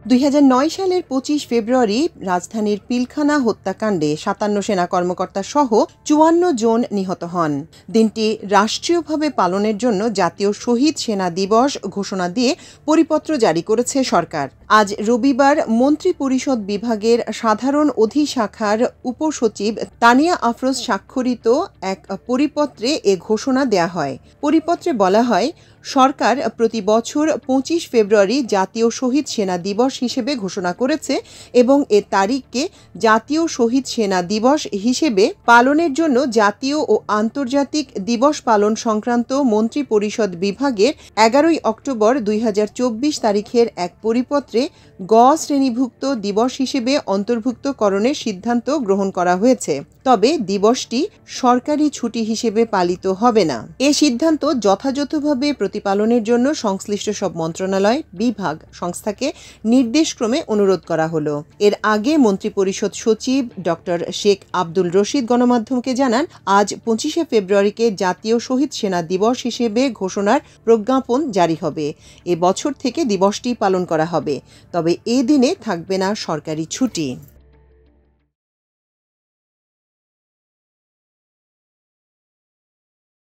২০০৯ সালের ২৫ ফেব্রুয়ারি রাজধানীর পিলখানা হত্যাকাণ্ডে ৫৭ সেনা কর্মকর্তা সহ ৫৪ জন নিহত হন। দিনটি রাষ্ট্রীয়ভাবে পালনের জন্য জাতীয় শহীদ সেনা দিবস ঘোষণা দিয়ে পরিপত্র জারি করেছে সরকার। আজ রবিবার মন্ত্রিপরিষদ বিভাগের সাধারণ অধিশাখার উপসচিব তানিয়া আফরোজ স্বাক্ষরিত এক পরিপত্রে এ ঘোষণা দেয়া হয়। পরিপত্রে বলা হয়, সরকার প্রতি বছর ২৫ ফেব্রুয়ারি জাতীয় শহীদ সেনা দিবস হিসেবে ঘোষণা করেছে এবং এ তারিখকে জাতীয় শহীদ সেনা দিবস হিসেবে পালনের জন্য জাতীয় ও আন্তর্জাতিক দিবস পালন সংক্রান্ত মন্ত্রিপরিষদ বিভাগের ১১ অক্টোবর ২০২৪ তারিখের এক পরিপত্রে গ শ্রেণীভুক্ত দিবস হিসেবে অন্তর্ভুক্তকরণের সিদ্ধান্ত গ্রহণ করা হয়েছে। তবে দিবসটি সরকারি ছুটি হিসেবে পালিত হবে না। এ সিদ্ধান্ত যথাযথভাবে প্রতিপালনের জন্য সংশ্লিষ্ট সব মন্ত্রণালয়, বিভাগ, সংস্থাকে নির্দেশক্রমে অনুরোধ করা হলো। এর আগে মন্ত্রিপরিষদ সচিব ডক্টর শেখ আব্দুল রশিদ গণমাধ্যমকে জানান, আজ ২৫শে ফেব্রুয়ারিকে জাতীয় শহীদ সেনা দিবস হিসেবে ঘোষণার প্রজ্ঞাপন জারি হবে। এ বছর থেকে দিবসটি পালন করা হবে, তবে এ দিনে থাকবে না সরকারি ছুটি।